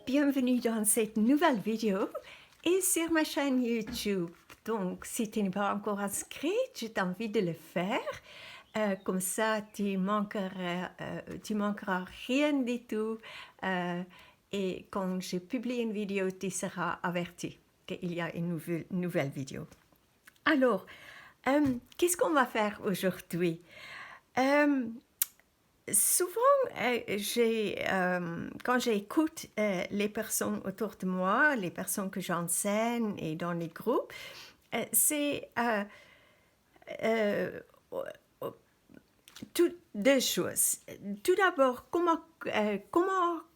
bienvenue dans cette nouvelle vidéo et sur ma chaîne YouTube. Donc, si tu n'es pas encore inscrit, je t'invite de le faire. Comme ça, tu manqueras rien du tout. Et quand je publie une vidéo, tu seras averti qu'il y a une nouvelle vidéo. Alors, qu'est-ce qu'on va faire aujourd'hui? Souvent, quand j'écoute les personnes autour de moi, les personnes que j'enseigne et dans les groupes, c'est deux choses. Tout d'abord, comment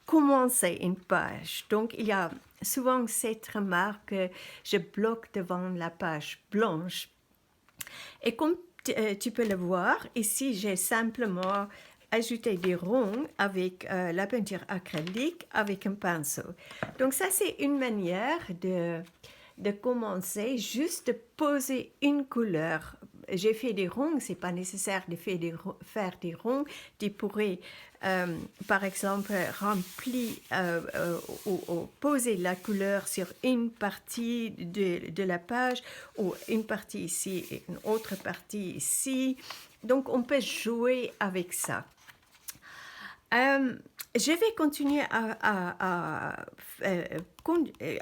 commencer une page? Donc, il y a souvent cette remarque que je bloque devant la page blanche. Et comme tu peux le voir, ici, j'ai simplement ajouté des ronds avec la peinture acrylique avec un pinceau. Donc ça, c'est une manière de commencer, juste de poser une couleur. J'ai fait des ronds, c'est pas nécessaire de faire des ronds. Tu pourrais, par exemple, remplir ou poser la couleur sur une partie de la page, ou une partie ici et une autre partie ici. Donc, on peut jouer avec ça. Je vais continuer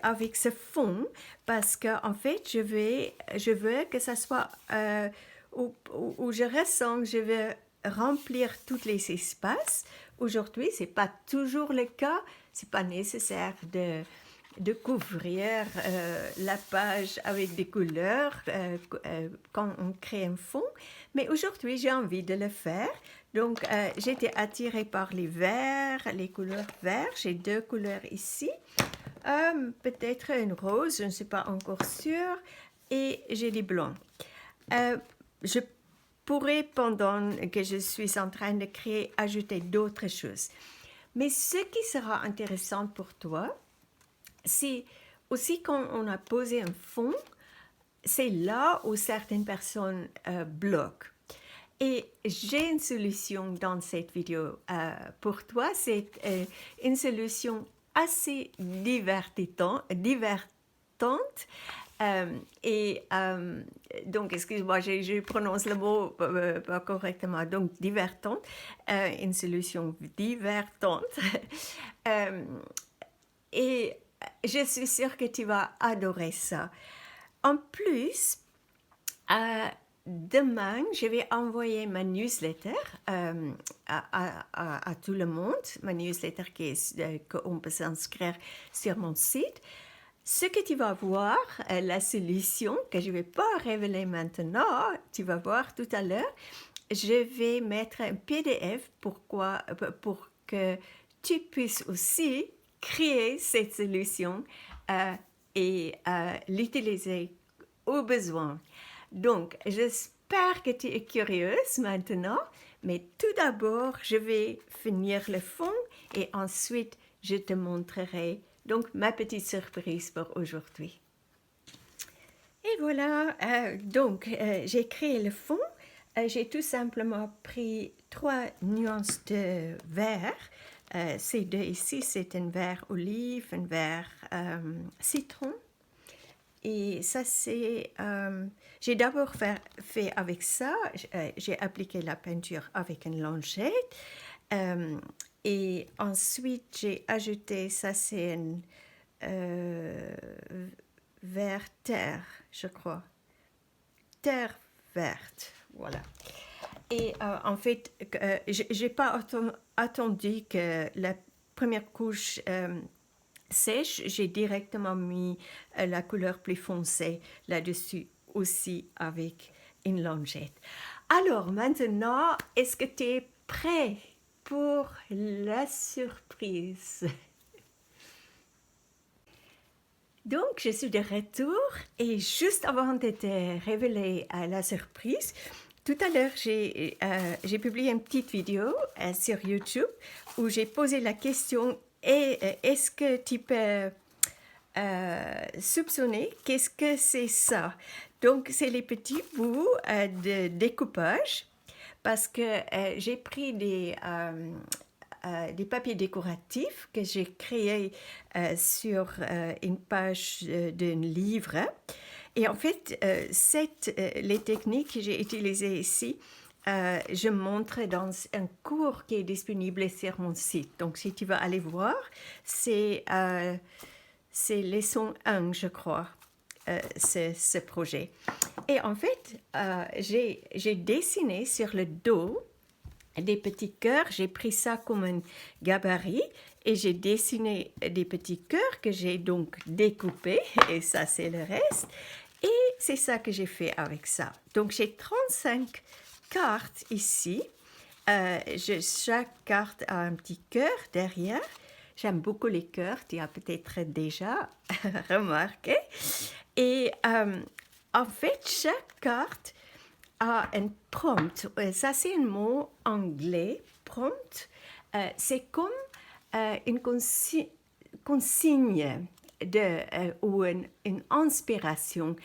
avec ce fond parce qu'en fait, je veux que ça soit où je ressens que je veux remplir tous les espaces. Aujourd'hui, ce n'est pas toujours le cas. Ce n'est pas nécessaire de couvrir la page avec des couleurs quand on crée un fond. Mais aujourd'hui, j'ai envie de le faire. Donc, j'ai été attirée par les verts, les couleurs vertes. J'ai deux couleurs ici. Peut-être une rose, je ne suis pas encore sûre. Et j'ai des blancs. Je pourrais, pendant que je suis en train de créer, ajouter d'autres choses. Mais ce qui sera intéressant pour toi, c'est aussi quand on a posé un fond, c'est là où certaines personnes bloquent. Et j'ai une solution dans cette vidéo pour toi. C'est une solution assez divertante. Donc, excuse-moi, je prononce le mot pas correctement. Donc, divertante, une solution divertante. Et je suis sûre que tu vas adorer ça. En plus, demain, je vais envoyer ma newsletter à tout le monde, ma newsletter qu'on peut s'inscrire sur mon site. Ce que tu vas voir, la solution que je ne vais pas révéler maintenant, tu vas voir tout à l'heure, je vais mettre un PDF pour que tu puisses aussi créer cette solution et l'utiliser au besoin. Donc, j'espère que tu es curieuse maintenant, mais tout d'abord, je vais finir le fond et ensuite, je te montrerai donc ma petite surprise pour aujourd'hui. Et voilà, j'ai créé le fond. J'ai tout simplement pris 3 nuances de vert. Ces deux ici, c'est un vert olive, un vert citron. Et ça, c'est... j'ai d'abord fait avec ça, j'ai appliqué la peinture avec une lingette. Et ensuite, j'ai ajouté, ça c'est un vert terre, je crois. Terre verte, voilà. Et en fait, je n'ai pas attendu que la première couche sèche, j'ai directement mis la couleur plus foncée là-dessus aussi avec une lingette. Alors maintenant, est-ce que tu es prêt pour la surprise? Donc, je suis de retour et juste avant de te révéler la surprise, tout à l'heure, j'ai publié une petite vidéo sur YouTube où j'ai posé la question est-ce que tu peux soupçonner qu'est-ce que c'est ça? Donc, c'est les petits bouts de découpage parce que j'ai pris des papiers décoratifs que j'ai créés sur une page d'un livre. Et en fait, les techniques que j'ai utilisées ici, je montre dans un cours qui est disponible sur mon site. Donc, si tu vas aller voir, c'est leçon 1, je crois, ce projet. Et en fait, j'ai dessiné sur le dos des petits cœurs. J'ai pris ça comme un gabarit et j'ai dessiné des petits cœurs que j'ai donc découpés. Et ça, c'est le reste. Et c'est ça que j'ai fait avec ça. Donc, j'ai 35 cartes ici. Chaque carte a un petit cœur derrière. J'aime beaucoup les cœurs, tu as peut-être déjà remarqué. Et en fait, chaque carte a un prompt. Ça, c'est un mot anglais, prompt. C'est comme une consigne ou une inspiration.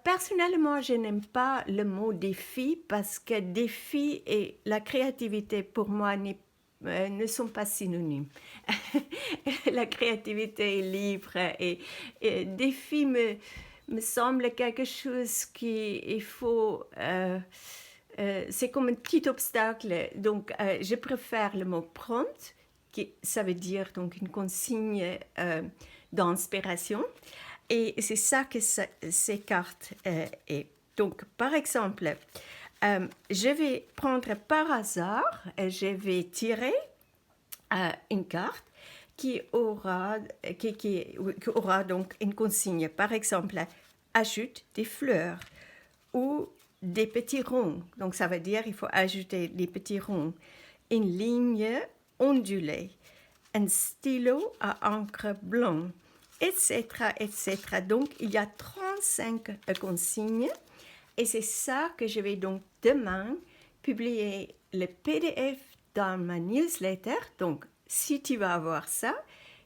Personnellement, je n'aime pas le mot défi parce que défi et la créativité pour moi ne sont pas synonymes. La créativité est libre et défi me semble quelque chose qu'il faut... c'est comme un petit obstacle. Donc, je préfère le mot prompt, ça veut dire donc une consigne d'inspiration. Et c'est ça que ces cartes est. Donc, par exemple, je vais prendre par hasard, je vais tirer une carte qui aura donc une consigne. Par exemple, ajoute des fleurs ou des petits ronds. Donc, ça veut dire qu'il faut ajouter des petits ronds. Une ligne ondulée. Un stylo à encre blanc, etc., etc. Donc, il y a 35 consignes et c'est ça que je vais donc demain publier le PDF dans ma newsletter. Donc, si tu vas avoir ça,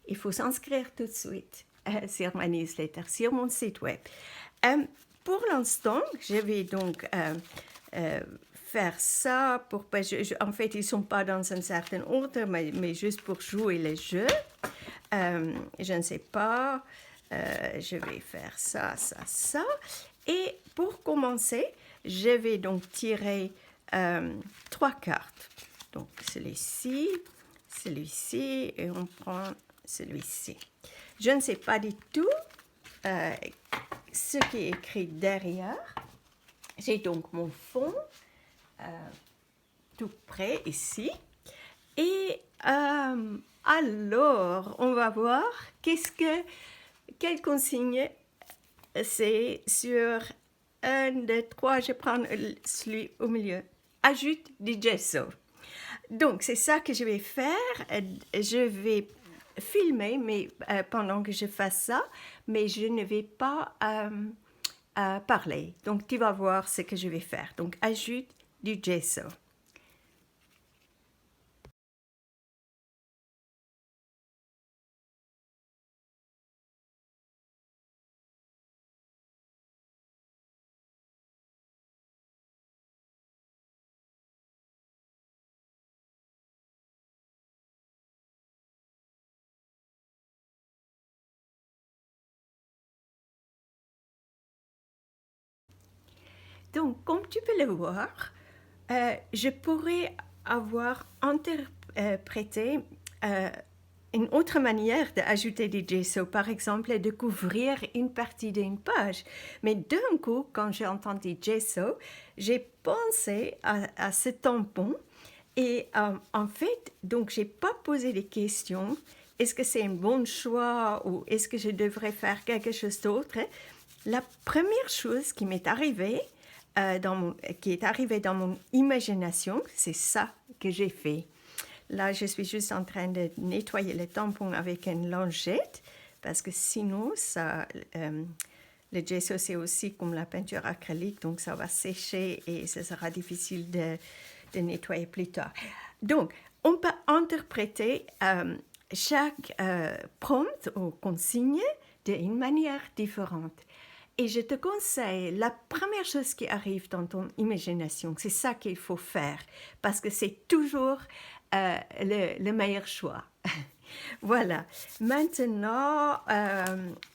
il faut s'inscrire tout de suite sur ma newsletter, sur mon site web. Pour l'instant, je vais donc faire ça. En fait, ils ne sont pas dans un certain ordre, mais juste pour jouer le jeu. Je ne sais pas. Je vais faire ça, ça, ça. Et pour commencer, je vais donc tirer 3 cartes. Donc, celui-ci, et on prend celui-ci. Je ne sais pas du tout ce qui est écrit derrière. J'ai donc mon fond tout près ici. Et alors, on va voir quelle consigne c'est sur 1, 2, 3. Je prends celui au milieu. Ajoute du gesso. Donc, c'est ça que je vais faire. Je vais filmer pendant que je fasse ça, mais je ne vais pas parler. Donc, tu vas voir ce que je vais faire. Donc, ajoute du gesso. Donc, comme tu peux le voir, je pourrais avoir interprété une autre manière d'ajouter des gesso, par exemple, de couvrir une partie d'une page. Mais d'un coup, quand j'ai entendu gesso, j'ai pensé à ce tampon et en fait, donc, j'ai pas posé des questions. Est-ce que c'est un bon choix ou est-ce que je devrais faire quelque chose d'autre? La première chose qui m'est arrivée, qui est arrivée dans mon imagination, c'est ça que j'ai fait. Là, je suis juste en train de nettoyer le tampon avec une lingette parce que sinon, le gesso, c'est aussi comme la peinture acrylique, donc ça va sécher et ce sera difficile de nettoyer plus tard. Donc, on peut interpréter chaque prompt ou consigne d'une manière différente. Et je te conseille, la première chose qui arrive dans ton imagination, c'est ça qu'il faut faire, parce que c'est toujours le meilleur choix. Voilà. Maintenant,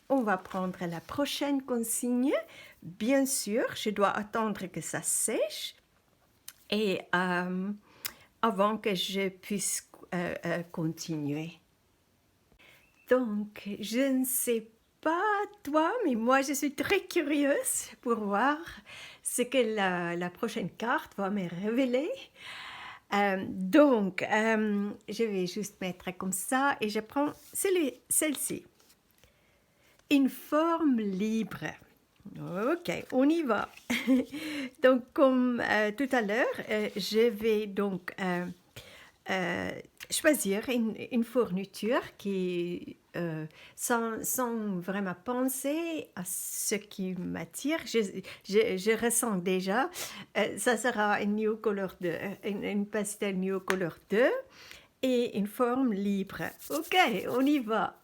on va prendre la prochaine consigne. Bien sûr, je dois attendre que ça sèche et avant que je puisse continuer. Donc, je ne sais pas toi, mais moi je suis très curieuse pour voir ce que la prochaine carte va me révéler. Donc, je vais juste mettre comme ça et je prends celle-ci. Une forme libre. Ok, on y va. Donc, comme tout à l'heure, je vais donc choisir une fourniture qui, sans vraiment penser à ce qui m'attire, je ressens déjà, ça sera une New Color 2, une pastel New Color 2 et une forme libre. Ok, on y va.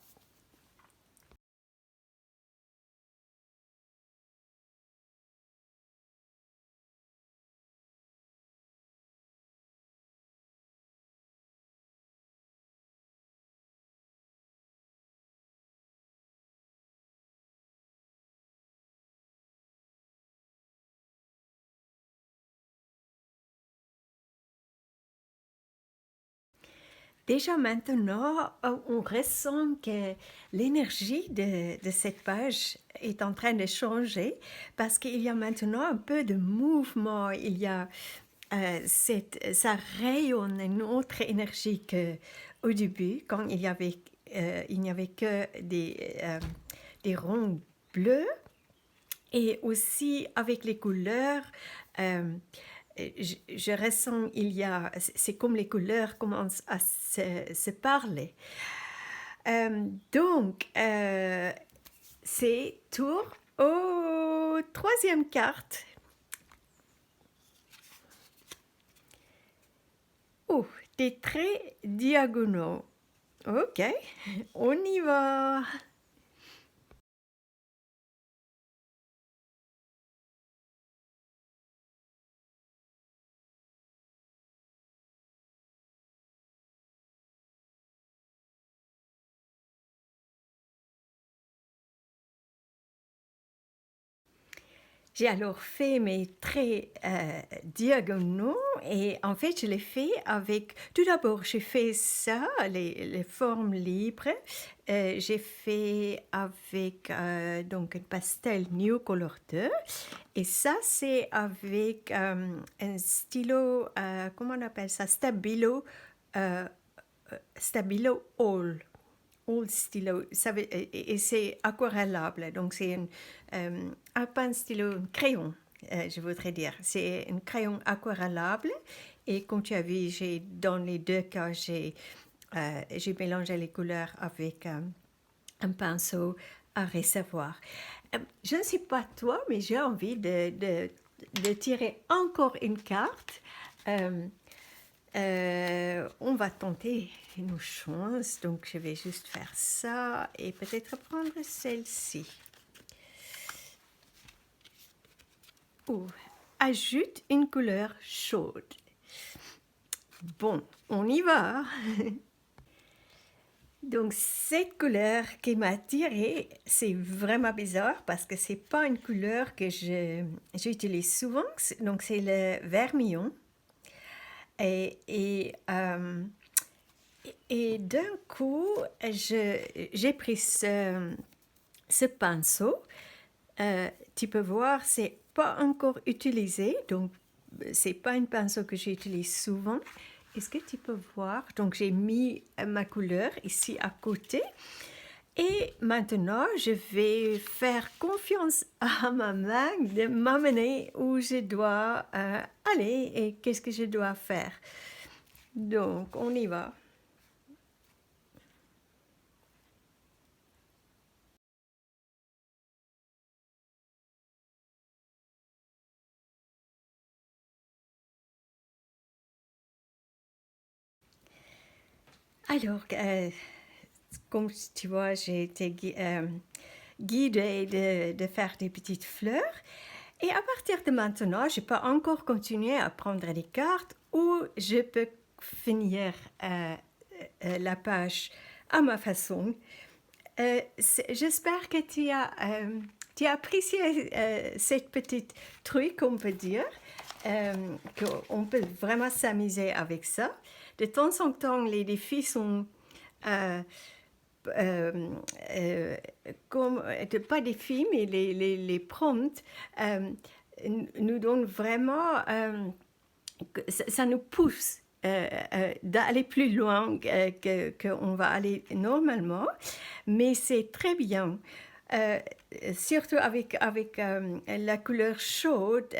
Déjà maintenant, on ressent que l'énergie de cette page est en train de changer parce qu'il y a maintenant un peu de mouvement, il y a ça rayonne une autre énergie qu'au début, quand il n'y avait que des ronds bleus. Et aussi avec les couleurs, je ressens, c'est comme les couleurs commencent à se parler. Donc, c'est tour au troisième carte. Oh, des traits diagonaux. Ok, on y va. J'ai alors fait mes traits diagonaux et en fait je l'ai fait avec, tout d'abord j'ai fait ça, les formes libres, j'ai fait avec donc un pastel New Color 2 et ça c'est avec un stylo, comment on appelle ça, euh, Stabilo All. Old stylo, et c'est aquarellable, donc c'est pas un stylo, un crayon, je voudrais dire. C'est un crayon aquarellable et comme tu as vu, dans les deux cas, j'ai mélangé les couleurs avec un pinceau à réservoir. Je ne sais pas toi, mais j'ai envie de tirer encore une carte. On va tenter nos chances, donc je vais juste faire ça et peut-être prendre celle-ci. Ou ajoute une couleur chaude. Bon, on y va. Donc cette couleur qui m'a attirée, c'est vraiment bizarre parce que c'est pas une couleur que j'utilise souvent. Donc c'est le vermillon. Et d'un coup, j'ai pris ce pinceau. Tu peux voir, c'est pas encore utilisé, donc c'est pas un pinceau que j'utilise souvent. Est-ce que tu peux voir? Donc j'ai mis ma couleur ici à côté. Et maintenant, je vais faire confiance à ma main de m'amener où je dois aller et qu'est-ce que je dois faire. Donc, on y va. Alors, comme tu vois, j'ai été guidée de faire des petites fleurs. Et à partir de maintenant, je peux encore continuer à prendre des cartes ou je peux finir la page à ma façon. J'espère que tu as apprécié cette petite truc, on peut dire, qu'on peut vraiment s'amuser avec ça. De temps en temps, les défis sont euh, comme, pas des films, mais les prompts nous donnent vraiment, ça nous pousse d'aller plus loin qu'on va aller normalement, mais c'est très bien. Euh, Surtout avec la couleur chaude.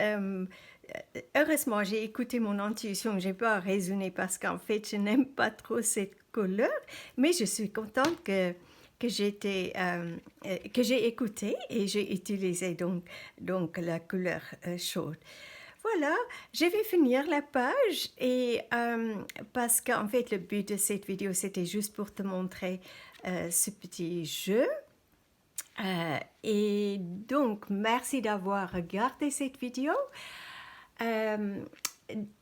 Heureusement, j'ai écouté mon intuition, j'ai pas raisonné parce qu'en fait, je n'aime pas trop cette couleur, mais je suis contente que j'ai écouté et j'ai utilisé donc la couleur chaude. Voilà, je vais finir la page et parce qu'en fait le but de cette vidéo c'était juste pour te montrer ce petit jeu. Et donc merci d'avoir regardé cette vidéo. Euh,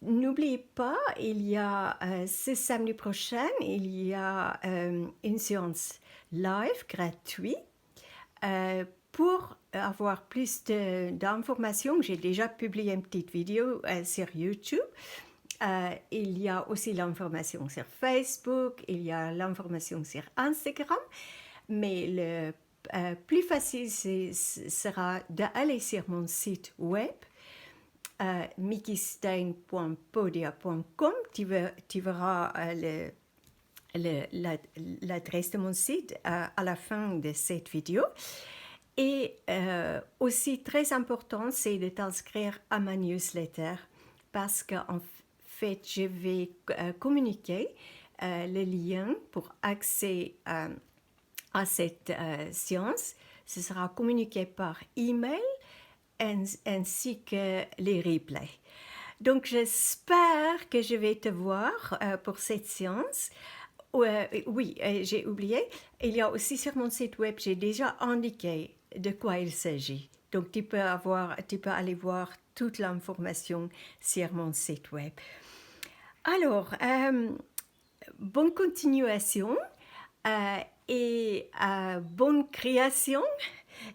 N'oubliez pas, il y a ce samedi prochain, il y a une séance live gratuite. Pour avoir plus d'informations, j'ai déjà publié une petite vidéo sur YouTube. Il y a aussi l'information sur Facebook, il y a l'information sur Instagram, mais le plus facile sera d'aller sur mon site web mikistein.podia.com. Tu verras l'adresse de mon site à la fin de cette vidéo. Et aussi très important, c'est de t'inscrire à ma newsletter parce qu'en fait, je vais communiquer le lien pour accès à cette séance. Ce sera communiqué par email ainsi que les replays. Donc, j'espère que je vais te voir pour cette séance. Oui, j'ai oublié, il y a aussi sur mon site web, j'ai déjà indiqué de quoi il s'agit. Donc, tu peux aller voir toute l'information sur mon site web. Alors, bonne continuation et bonne création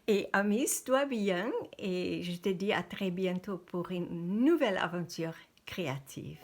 et amuse-toi bien et je te dis à très bientôt pour une nouvelle aventure créative.